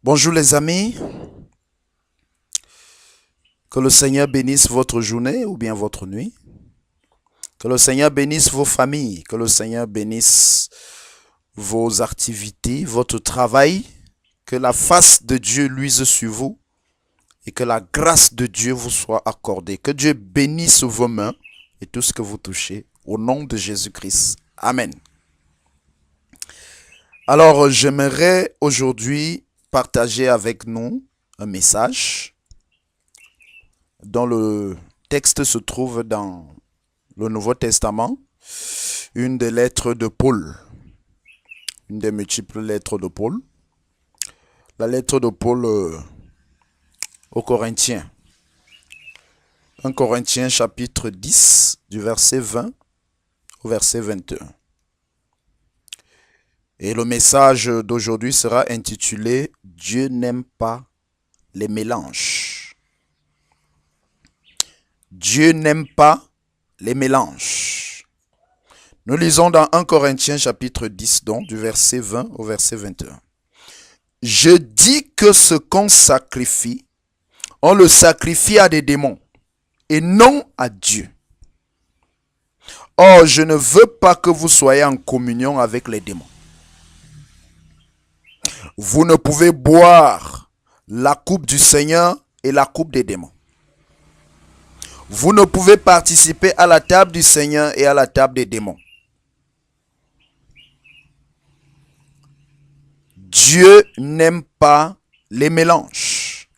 Bonjour les amis, que le Seigneur bénisse votre journée ou bien votre nuit. Que le Seigneur bénisse vos familles, que le Seigneur bénisse vos activités, votre travail. Que la face de Dieu luise sur vous et que la grâce de Dieu vous soit accordée. Que Dieu bénisse vos mains et tout ce que vous touchez au nom de Jésus-Christ. Amen. Alors, j'aimerais aujourd'hui partager avec nous un message dont le texte se trouve dans le Nouveau Testament, une des lettres de Paul, une des multiples lettres de Paul, la lettre de Paul aux Corinthiens. 1 Corinthiens chapitre 10 du verset 20 au verset 21. Et le message d'aujourd'hui sera intitulé « Dieu n'aime pas les mélanges ». Dieu n'aime pas les mélanges. Nous lisons dans 1 Corinthiens chapitre 10, donc du verset 20 au verset 21. « Je dis que ce qu'on sacrifie, on le sacrifie à des démons et non à Dieu. Or, je ne veux pas que vous soyez en communion avec les démons. Vous ne pouvez boire la coupe du Seigneur et la coupe des démons. Vous ne pouvez participer à la table du Seigneur et à la table des démons. Dieu n'aime pas les mélanges.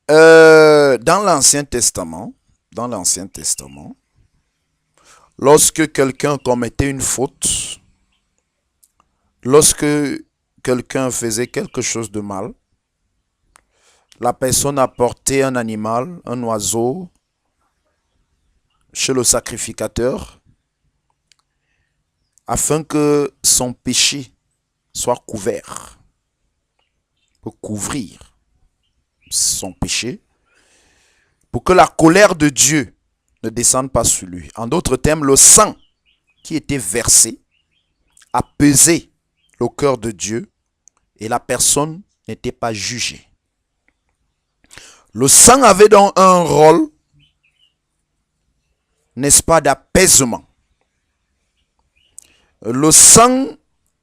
Dans l'Ancien Testament, lorsque quelqu'un commettait une faute, lorsque quelqu'un faisait quelque chose de mal, la personne apportait un animal, un oiseau, chez le sacrificateur, afin que son péché soit couvert, pour couvrir son péché, pour que la colère de Dieu ne descende pas sur lui. En d'autres termes, le sang qui était versé a pesé le cœur de Dieu et la personne n'était pas jugée. Le sang avait donc un rôle, n'est-ce pas, d'apaisement. Le sang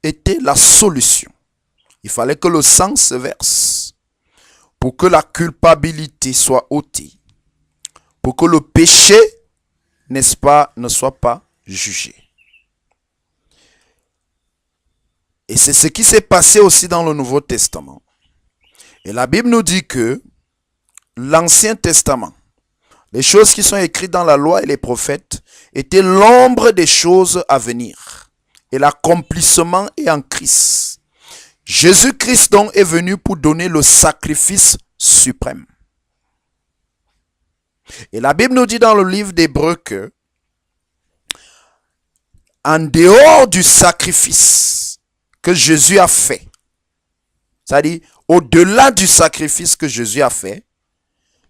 était la solution. Il fallait que le sang se verse pour que la culpabilité soit ôtée, pour que le péché, n'est-ce pas, ne soit pas jugé. Et c'est ce qui s'est passé aussi dans le Nouveau Testament. Et la Bible nous dit que l'Ancien Testament, les choses qui sont écrites dans la loi et les prophètes, étaient l'ombre des choses à venir. Et l'accomplissement est en Christ. Jésus-Christ donc est venu pour donner le sacrifice suprême. Et la Bible nous dit dans le livre d'Hébreux que, en dehors du sacrifice que Jésus a fait, c'est-à-dire au-delà du sacrifice que Jésus a fait,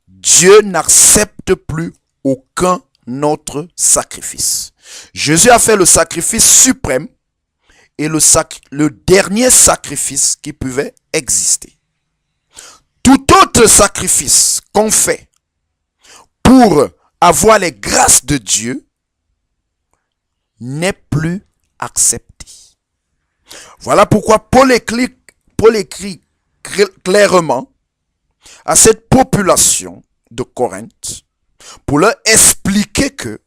Dieu n'accepte plus aucun autre sacrifice. Jésus a fait le sacrifice suprême et le dernier sacrifice qui pouvait exister. Tout autre sacrifice qu'on fait pour avoir les grâces de Dieu n'est plus accepté. Voilà pourquoi Paul écrit clairement à cette population de Corinthe pour leur expliquer que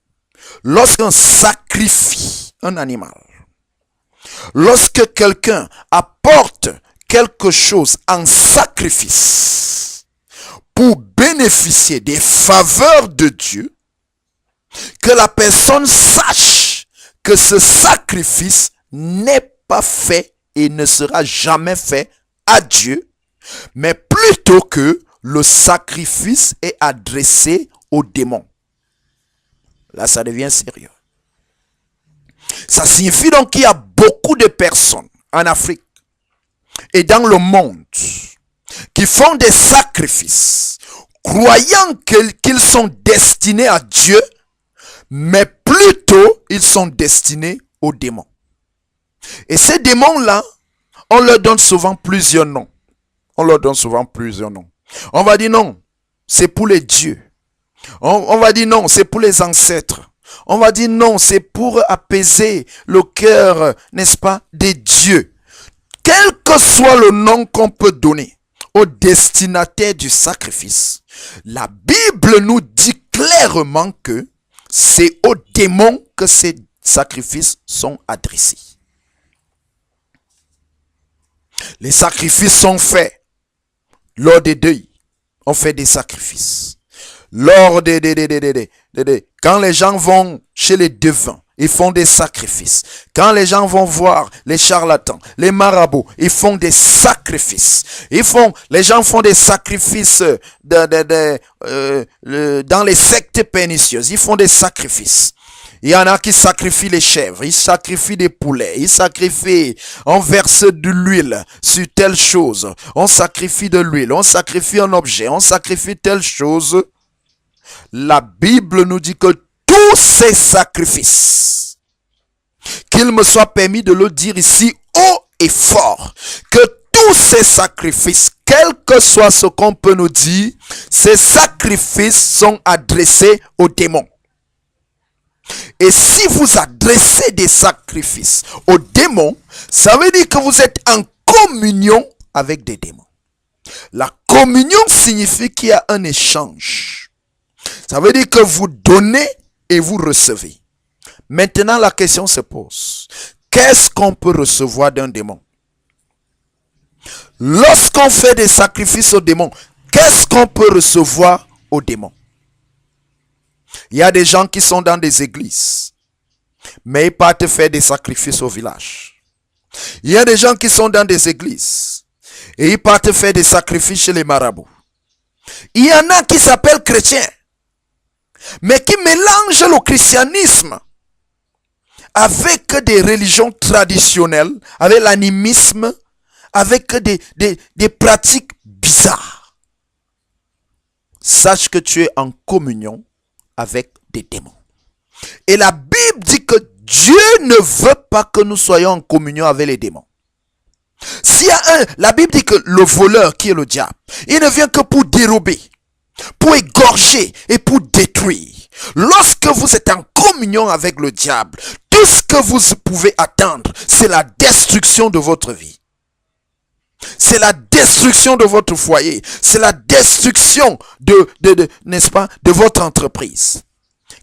lorsqu'on sacrifie un animal, lorsque quelqu'un apporte quelque chose en sacrifice pour bénéficier des faveurs de Dieu, que la personne sache que ce sacrifice n'est pas fait et ne sera jamais fait à Dieu, mais plutôt que le sacrifice est adressé aux démons. Là, ça devient sérieux. Ça signifie donc qu'il y a beaucoup de personnes en Afrique et dans le monde qui font des sacrifices, croyant qu'ils sont destinés à Dieu, mais plutôt ils sont destinés aux démons. Et ces démons-là On leur donne souvent plusieurs noms. On leur donne souvent plusieurs noms. On va dire non, c'est pour les dieux. On va dire non, c'est pour les ancêtres. On va dire non, c'est pour apaiser le cœur, n'est-ce pas, des dieux. Quel que soit le nom qu'on peut donner au destinataire du sacrifice, la Bible nous dit clairement que c'est aux démons que ces sacrifices sont adressés. Les sacrifices sont faits lors des deuils. On fait des sacrifices. Lors quand les gens vont chez les devins, ils font des sacrifices. Quand les gens vont voir les charlatans, les marabouts, ils font des sacrifices. Les gens font des sacrifices dans les sectes pernicieuses. Ils font des sacrifices. Il y en a qui sacrifient les chèvres, ils sacrifient des poulets, ils sacrifient, on verse de l'huile sur telle chose, on sacrifie de l'huile, on sacrifie un objet, on sacrifie telle chose. La Bible nous dit que tous ces sacrifices, qu'il me soit permis de le dire ici haut et fort, que tous ces sacrifices, quel que soit ce qu'on peut nous dire, ces sacrifices sont adressés aux démons. Et si vous adressez des sacrifices aux démons, ça veut dire que vous êtes en communion avec des démons. La communion signifie qu'il y a un échange. Ça veut dire que vous donnez et vous recevez. Maintenant, la question se pose. Qu'est-ce qu'on peut recevoir d'un démon? Lorsqu'on fait des sacrifices aux démons, qu'est-ce qu'on peut recevoir aux démons? Il y a des gens qui sont dans des églises, mais ils partent faire des sacrifices au village. Il y a des gens qui sont dans des églises, et ils partent faire des sacrifices chez les marabouts. Il y en a qui s'appellent chrétiens, mais qui mélangent le christianisme avec des religions traditionnelles, avec l'animisme, avec des pratiques bizarres. Sache que tu es en communion avec des démons. Et la Bible dit que Dieu ne veut pas que nous soyons en communion avec les démons. La Bible dit que le voleur qui est le diable, il ne vient que pour dérober, pour égorger et pour détruire. Lorsque vous êtes en communion avec le diable, tout ce que vous pouvez attendre, c'est la destruction de votre vie. C'est la destruction de votre foyer. C'est la destruction n'est-ce pas, de votre entreprise.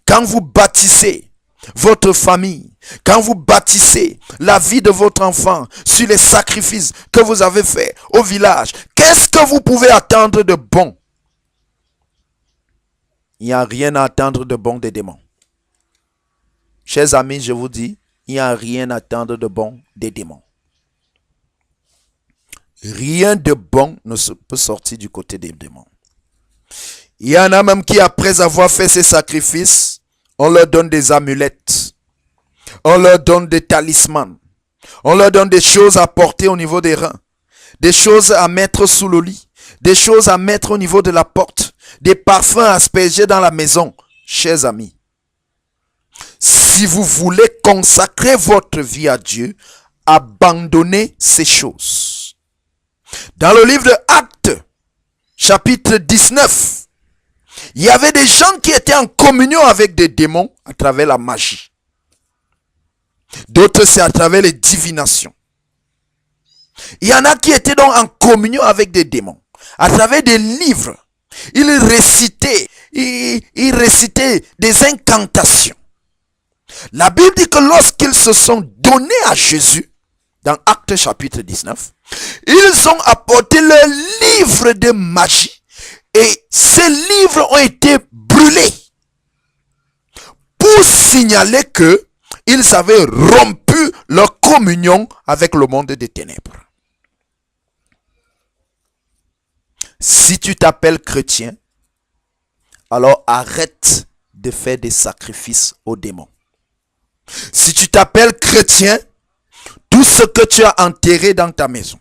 Quand vous bâtissez votre famille, quand vous bâtissez la vie de votre enfant sur les sacrifices que vous avez faits au village, qu'est-ce que vous pouvez attendre de bon? Il n'y a rien à attendre de bon des démons. Chers amis, je vous dis, il n'y a rien à attendre de bon des démons. Rien de bon ne peut sortir du côté des démons. Il y en a même qui, après avoir fait ces sacrifices, on leur donne des amulettes. On leur donne des talismans. On leur donne des choses à porter au niveau des reins. Des choses à mettre sous le lit. Des choses à mettre au niveau de la porte. Des parfums à asperger dans la maison. Chers amis, si vous voulez consacrer votre vie à Dieu, abandonnez ces choses. Dans le livre de Actes, chapitre 19, il y avait des gens qui étaient en communion avec des démons à travers la magie. D'autres, c'est à travers les divinations. Il y en a qui étaient donc en communion avec des démons à travers des livres. Ils récitaient des incantations. La Bible dit que lorsqu'ils se sont donnés à Jésus, dans Actes chapitre 19, ils ont apporté leur livre de magie et ces livres ont été brûlés pour signaler que ils avaient rompu leur communion avec le monde des ténèbres. Si tu t'appelles chrétien, alors arrête de faire des sacrifices aux démons. Si tu t'appelles chrétien, tout ce que tu as enterré dans ta maison,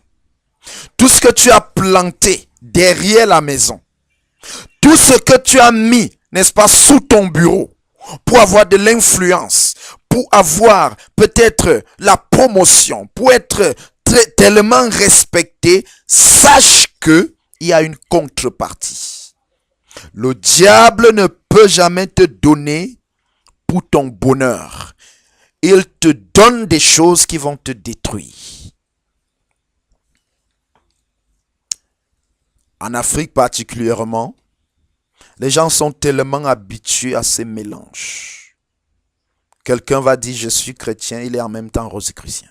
tout ce que tu as planté derrière la maison, tout ce que tu as mis, n'est-ce pas, sous ton bureau, pour avoir de l'influence, pour avoir peut-être la promotion, pour être tellement respecté, sache que il y a une contrepartie. Le diable ne peut jamais te donner pour ton bonheur. Il te donne des choses qui vont te détruire. En Afrique particulièrement, les gens sont tellement habitués à ces mélanges. Quelqu'un va dire je suis chrétien, il est en même temps rosicrucien.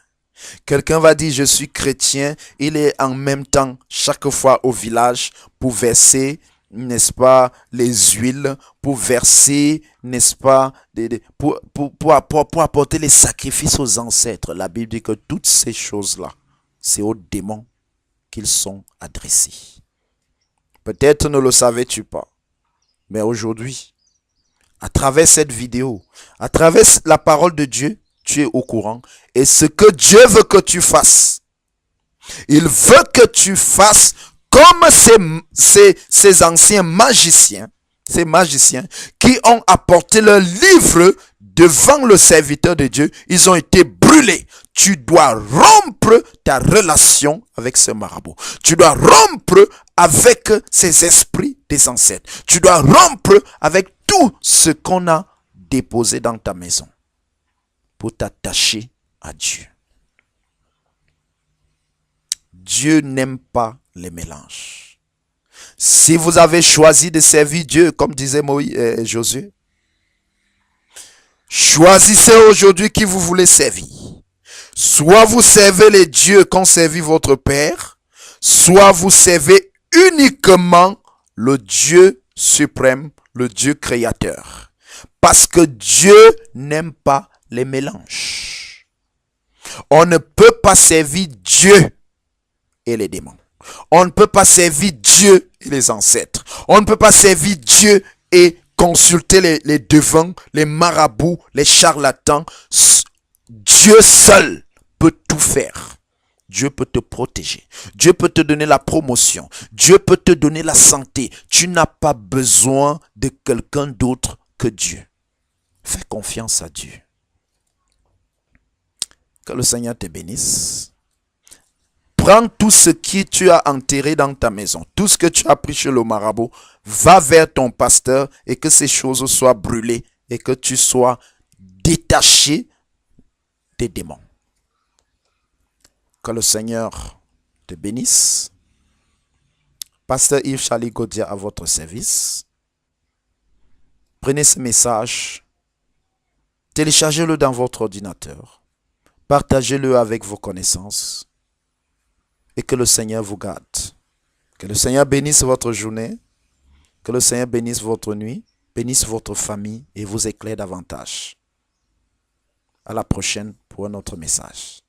Quelqu'un va dire je suis chrétien, il est en même temps chaque fois au village pour verser, n'est-ce pas, les huiles, pour verser, n'est-ce pas, pour apporter les sacrifices aux ancêtres. La Bible dit que toutes ces choses-là, c'est aux démons qu'ils sont adressés. Peut-être ne le savais-tu pas, mais aujourd'hui, à travers cette vidéo, à travers la parole de Dieu, tu es au courant. Et ce que Dieu veut que tu fasses, il veut que tu fasses comme ces anciens magiciens, ces magiciens qui ont apporté leur livre devant le serviteur de Dieu, ils ont été brûlés. Tu dois rompre ta relation avec ce marabout. Tu dois rompre avec ces esprits des ancêtres. Tu dois rompre avec tout ce qu'on a déposé dans ta maison pour t'attacher à Dieu. Dieu n'aime pas les mélanges. Si vous avez choisi de servir Dieu, comme disait Josué, choisissez aujourd'hui qui vous voulez servir. Soit vous servez les dieux qu'ont servi votre père, soit vous servez uniquement le Dieu suprême, le Dieu créateur. Parce que Dieu n'aime pas les mélanges. On ne peut pas servir Dieu et les démons. On ne peut pas servir Dieu et les ancêtres. On ne peut pas servir Dieu et consulter les devins, les marabouts, les charlatans. Dieu seul peut tout faire. Dieu peut te protéger. Dieu peut te donner la promotion. Dieu peut te donner la santé. Tu n'as pas besoin de quelqu'un d'autre que Dieu. Fais confiance à Dieu. Que le Seigneur te bénisse. Prends tout ce que tu as enterré dans ta maison, tout ce que tu as pris chez le marabout, va vers ton pasteur et que ces choses soient brûlées et que tu sois détaché des démons. Que le Seigneur te bénisse. Pasteur Yves Charlie Godia à votre service. Prenez ce message, téléchargez-le dans votre ordinateur, partagez-le avec vos connaissances et que le Seigneur vous garde. Que le Seigneur bénisse votre journée, que le Seigneur bénisse votre nuit, bénisse votre famille et vous éclaire davantage. À la prochaine pour un autre message.